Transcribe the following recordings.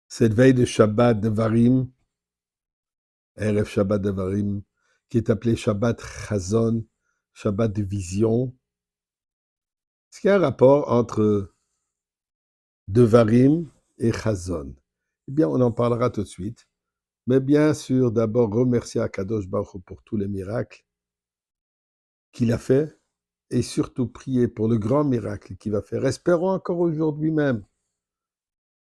Cette veille de Shabbat de Varim, Erev Shabbat de Varim, qui est appelé Shabbat Chazon, Shabbat de vision. Est-ce qu'il y a un rapport entre Devarim et Chazon? Eh bien, on en parlera tout de suite. Mais bien sûr, d'abord, remercier Akadosh Baruch Hu pour tous les miracles qu'il a fait et surtout prier pour le grand miracle qu'il va faire. Espérons encore aujourd'hui même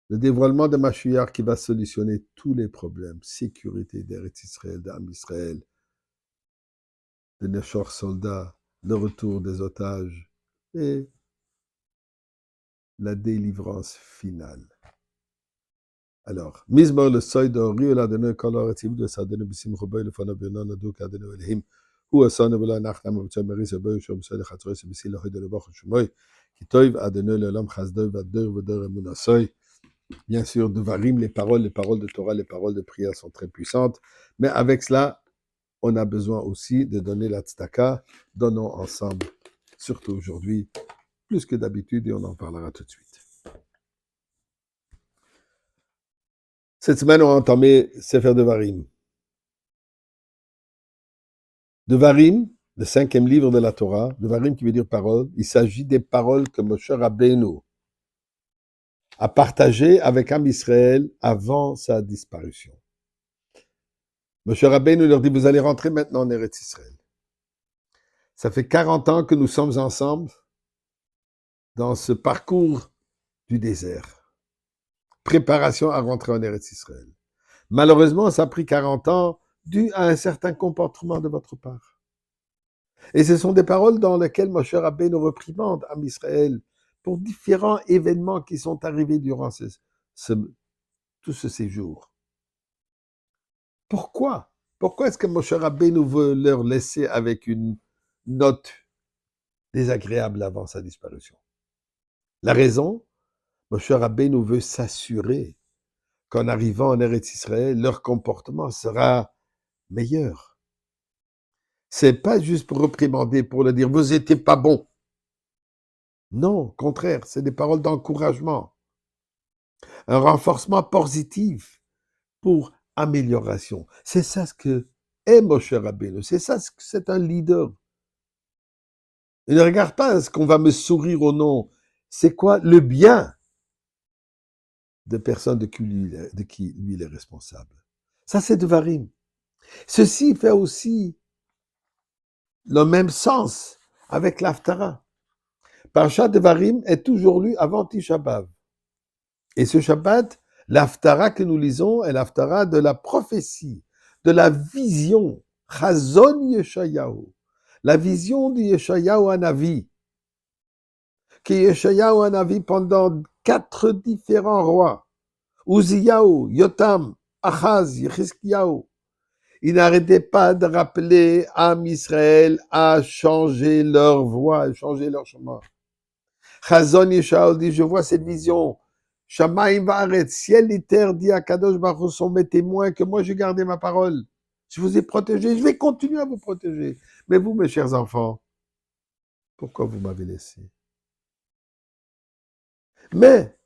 le dévoilement de Mashiach qui va solutionner tous les problèmes. Sécurité d'Eretz Israël, d'Am Israël, de nos chers soldats, le retour des otages et la délivrance finale. Alors, Mizmor le seuil d'Ori, el Adonai kol haaretz de Sadenu bisim choboy lefanav yonan aduk Adonai Elohim, hu asanu v'lo anachtam v'tzom meris aboy shom b'sod chatzores b'si lohoy de lebach shumoy, ki toiv Adonai l'olam chasdoy v'ador v'dor emunasoy. Bien sûr, Devarim, les paroles de Torah, les paroles de prière sont très puissantes, mais avec cela, on a besoin aussi de donner la tzedaka. Donnons ensemble, surtout aujourd'hui, plus que d'habitude, et on en parlera tout de suite. Cette semaine, on a entamé Sefer Devarim. Devarim, le 5e livre de la Torah, Devarim qui veut dire parole, il s'agit des paroles que Moshe Rabbeinu a partagées avec Am Israël avant sa disparition. Moshe Rabbeinu leur dit, vous allez rentrer maintenant en Eretz Israël. Ça fait 40 ans que nous sommes ensemble dans ce parcours du désert. Préparation à rentrer en Eretz Israël. Malheureusement, ça a pris 40 ans dû à un certain comportement de votre part. Et ce sont des paroles dans lesquelles Moshe Rabbeinu réprimande Am Israël pour différents événements qui sont arrivés durant tout ce séjour. Pourquoi? Pourquoi est-ce que Moshe Rabbeinu veut leur laisser avec une note désagréable avant sa disparition? La raison, Moshe Rabbeinu veut s'assurer qu'en arrivant en Eretz Israël, leur comportement sera meilleur. C'est pas juste pour réprimander, pour leur dire, vous n'étiez pas bon. Non, au contraire, c'est des paroles d'encouragement. Un renforcement positif pour amélioration. C'est ça ce que est Moshe Rabbeinu. C'est ça ce que c'est un leader. Il ne regarde pas ce qu'on va me sourire ou non. C'est quoi le bien de personnes de qui lui il est responsable. Ça, c'est Devarim. Ceci fait aussi le même sens avec l'Haftara. Parashat Devarim est toujours lu avant Tisha B'Av. Et ce Shabbat, l'Haftara que nous lisons est l'Haftara de la prophétie, de la vision, Chazon Yeshayahu, la vision de Yeshayahu Hanavi, que Yeshayahu Hanavi pendant 4 différents rois, Uziyahu, Yotam, Achaz, Yechiskiyahu, ils n'arrêtaient pas de rappeler à Israël à changer leur voie, à changer leur chemin. Chazon Yeshayahu dit, je vois cette vision. Shamaim va'aretz, ciel et terre, dit à Kadosh Baruch Hu, sont mes témoins que moi j'ai gardé ma parole. Je vous ai protégé, je vais continuer à vous protéger. Mais vous, mes chers enfants, pourquoi vous m'avez laissé? Mais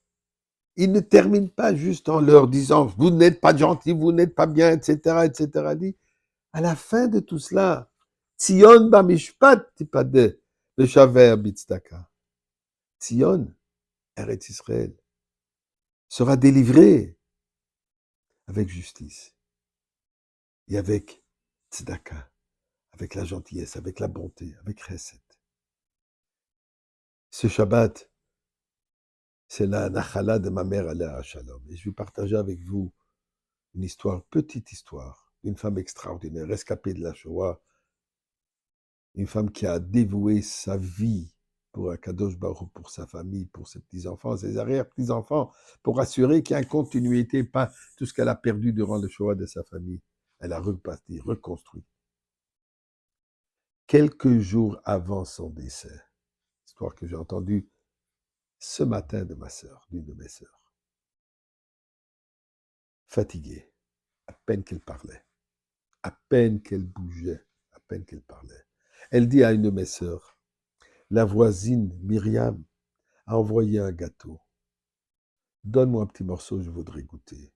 il ne termine pas juste en leur disant, vous n'êtes pas gentils, vous n'êtes pas bien, etc., etc. Il dit, à la fin de tout cela, Tzion bamishpat tipade, le shaver bitzdaka. Tzion, Eretz Israël, sera délivré avec justice et avec tzedaka, avec la gentillesse, avec la bonté, avec chesed. Ce Shabbat, c'est la nachala de ma mère, Alea Shalom. Et je vais partager avec vous une histoire, petite histoire, d'une femme extraordinaire, rescapée de la Shoah, une femme qui a dévoué sa vie pour Akadosh Baruch Hu, pour sa famille, pour ses petits-enfants, ses arrière-petits-enfants, pour assurer qu'il y a une continuité, pas tout ce qu'elle a perdu durant le Shoah de sa famille. Elle a reparti, reconstruit. Quelques jours avant son décès, histoire que j'ai entendue ce matin de ma sœur, d'une de mes sœurs, fatiguée, à peine qu'elle parlait, à peine qu'elle bougeait, à peine qu'elle parlait. Elle dit à une de mes sœurs, la voisine Myriam a envoyé un gâteau. donne-moi un petit morceau, je voudrais goûter.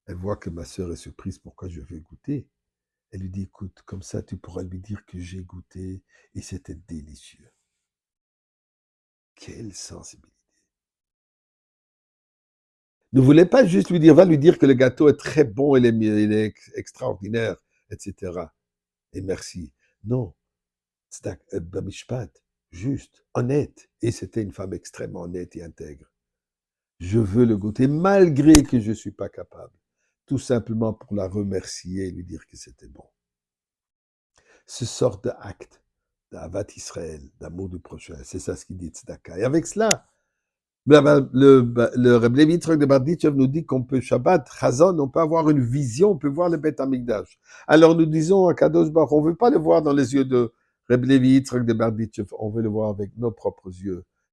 Elle voit que ma sœur est surprise, pourquoi je veux goûter. Elle lui dit, écoute, comme ça tu pourras lui dire que j'ai goûté et c'était délicieux. Quelle sensibilité. Ne voulait pas juste lui dire, va lui dire que le gâteau est très bon, il est extraordinaire, etc. Et merci. Non, Bamishpat, juste, honnête. Et c'était une femme extrêmement honnête et intègre. Je veux le goûter malgré que je ne suis pas capable. Tout simplement pour la remercier et lui dire que c'était bon. Ce sort d'acte d'Avat Israël, d'amour du prochain, c'est ça ce qu'il dit Tzedaka. Et avec cela, le Reb Levi Yitzchak de Berditchev nous dit qu'on peut Shabbat, Chazon, on peut avoir une vision, on peut voir le Beth Amikdash. Alors nous disons à Kadosh Baruch, on ne veut pas le voir dans les yeux de Reb Levi Yitzchak de Berditchev, on veut le voir avec nos propres yeux.